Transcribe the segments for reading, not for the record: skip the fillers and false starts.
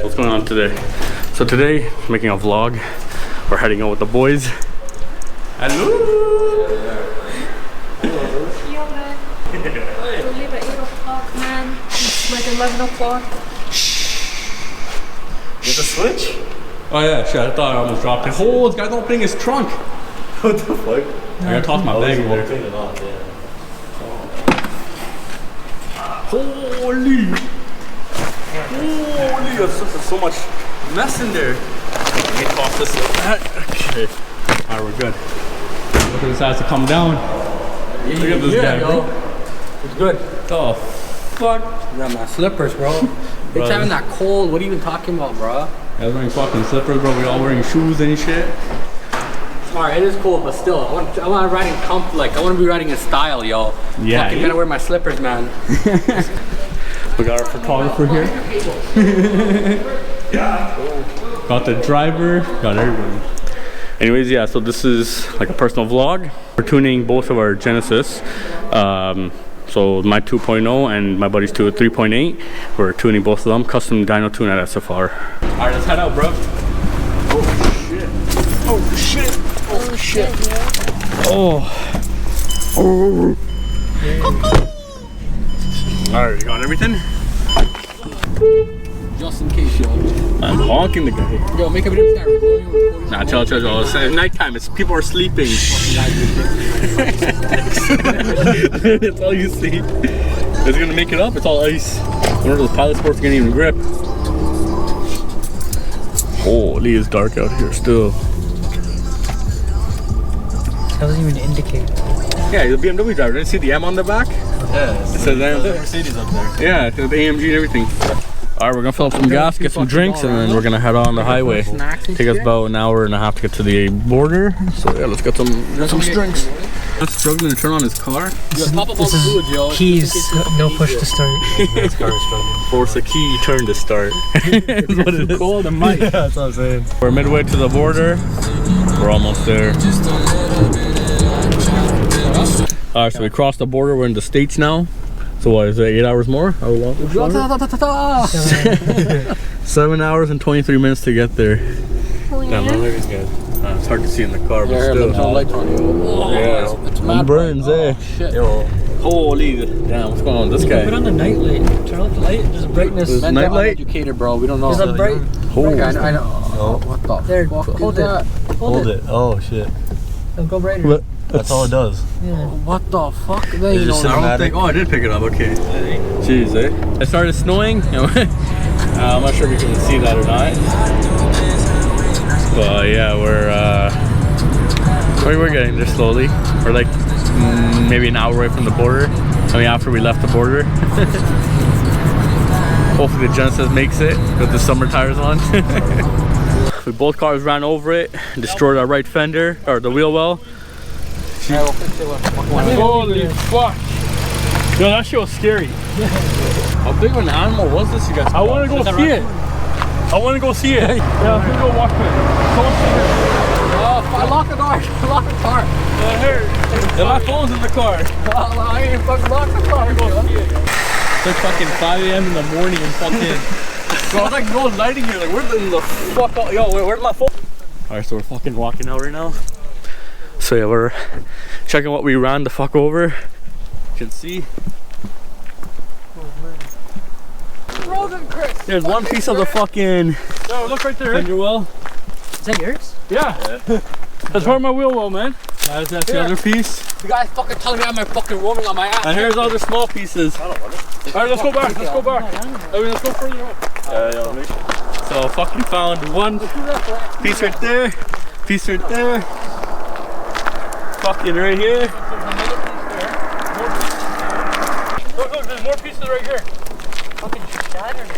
guys, what's going on today? So today, making a vlog. We're heading out with the boys. Hello! We'll leave at 8 o'clock, man. It's like 11 o'clock. Get the switch? Oh yeah, shit, I thought I almost dropped it. Oh, this guy's opening his trunk. What the fuck? I gotta toss my bag in there. Holy! Holy, there's so much mess in there. Let me toss this like that. Okay. Alright, we're good. Look at this has to come down. Look at this guy, bro. It's good. Oh, fuck. I got my slippers, bro. It's having that cold. What are you even talking about, bro? I was wearing fucking slippers, bro. We all wearing shoes and shit. Alright, it is cool, but still, I want to ride in comfort. Like, I want to be riding in style, yo. Yeah. Fucking gotta wear my slippers, man. We got our photographer here. Got the driver. Got everybody. Anyways, yeah. So this is like a personal vlog. We're tuning both of our Genesis. So my 2.0 and my buddy's 3.8. We're tuning both of them. Custom dyno tune at SFR. Alright, let's head out, bro. Oh shit. Oh shit. Oh shit. Oh. Alright, you got everything? Just in case, yo. I'm honking the guy. Yo, make a video start recording. Nah, chill. It's nighttime. It's people are sleeping. That's all you see. It's gonna make it up. It's all ice. One of those pilot sports can't even grip. Holy, it's dark out here still. Doesn't even indicate. Yeah, the BMW driver. Didn't see the M on the back? Yeah, It says Mercedes up there. Yeah, it says the AMG and everything. Alright, we're gonna fill up some gas, get some drinks, and then we're gonna head on the highway. Take us about an hour and a half to get to the border. So yeah, let's get some drinks. I'm struggling to turn on his car. This is keys, no push to start. This car is struggling. Force a key, turn to start. That's what it is. Cold and might. Yeah, that's what I'm saying. We're midway to the border. We're almost there. Alright, so we crossed the border. We're in the States now. So what is it, 8 hours more? How long? 7 hours and 23 minutes to get there. Damn, my leg is good. It's hard to see in the car, but still. Yeah, it's mad burns, eh? Shit. Yo, holy, damn, what's going on with this guy? Put on the night light. Turn off the light. There's brightness. There's night light? Educated, bro. We don't know. There's a bright. Okay, I know. Oh, what the There, fuck hold is it. that? Hold it. Oh shit. It'll go brighter. That's all it does. Yeah. What the fuck? It's just I don't think. Oh, I did pick it up. Okay. Jeez, eh? It started snowing. I'm not sure if you can see that or not. But yeah, we're getting there slowly. We're like maybe an hour away from the border. I mean, after we left the border. Hopefully the Genesis makes it with the summer tires on. We both cars ran over it, destroyed our right fender or the wheel well. Holy fuck! Yo, that shit was scary. How big of an animal was this, you guys? I want to go see it. I want to go see it. Yeah, I'm gonna go walk with it. Don't see it. Oh, lock the door. Lock the car. That hurt. And my phone's in the car. I ain't fucking lock the car. Go see it. It's like fucking 5 a.m. in the morning and fucking. Bro, there's like no lighting here. Like, where's the fuck? Yo, where's my phone? Alright, so we're fucking walking out right now. So yeah, we're checking what we ran the fuck over. You can see. Frozen, Chris. There's one piece of the fucking. Yo, look right there. Fender well. Is that yours? Yeah. That's part of my wheel well, man. That's the other piece. The guy's fucking telling me I'm fucking roaming on my ass. And here's all the small pieces. Alright, let's go back. Let's go back. I mean, let's go further up. Yeah. So fucking found one piece right there. Piece right there. Fucking right here. Look, there's more pieces right here. Fucking shattered.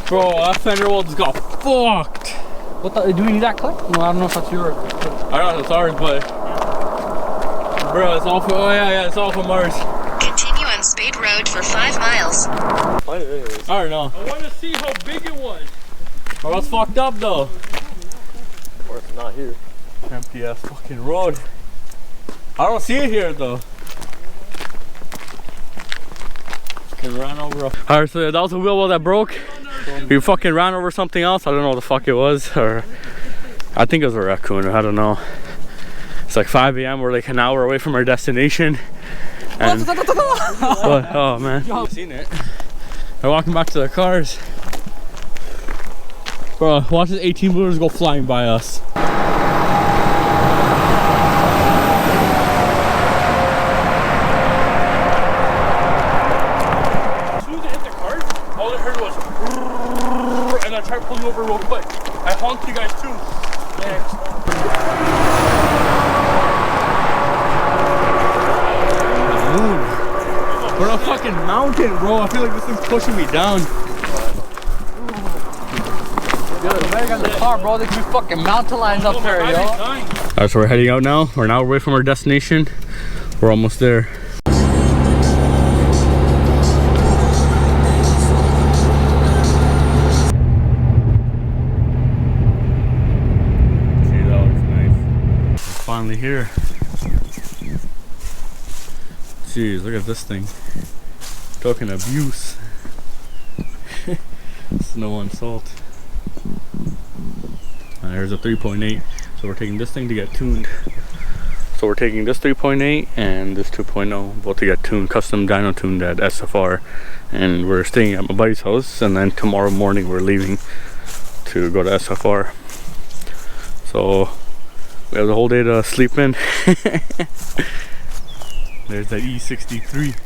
Bro, that fender well just got fucked. What the? Do we need that clip? No, I don't know if that's yours. I don't know if it's ours, but bro, it's all for. Oh yeah, it's all from ours. Continue on Spade Road for 5 miles. I don't know. I want to see how big it was. Bro, that's fucked up though. Or it's not here. Empty ass fucking road. I don't see it here though. Can run over. Alright, so that was a wheel well that broke. We fucking ran over something else. I don't know what the fuck it was, or I think it was a raccoon. I don't know. It's like 5 a.m. We're like an hour away from our destination. And but, oh man, I've seen it. We're walking back to the cars. Bro, watch this 18-wheelers go flying by us. As soon as I hit the cars, all I heard was and I tried pulling over real quick. I honked you guys too. We're on a fucking mountain, bro. I feel like this thing's pushing me down. Yo, the better got the car, bro. They could be fucking mountain lions up there, yo. Alright, so we're heading out now. We're now away from our destination. We're almost there. See, that looks nice. We're finally here. Jeez, look at this thing. Talking abuse. Snow on salt. And there's a 3.8. So we're taking this thing to get tuned. So we're taking this 3.8 and this 2.0 both to get tuned, custom dyno tuned at SFR. And we're staying at my buddy's house, and then tomorrow morning we're leaving to go to SFR. So we have the whole day to sleep in. There's that E63.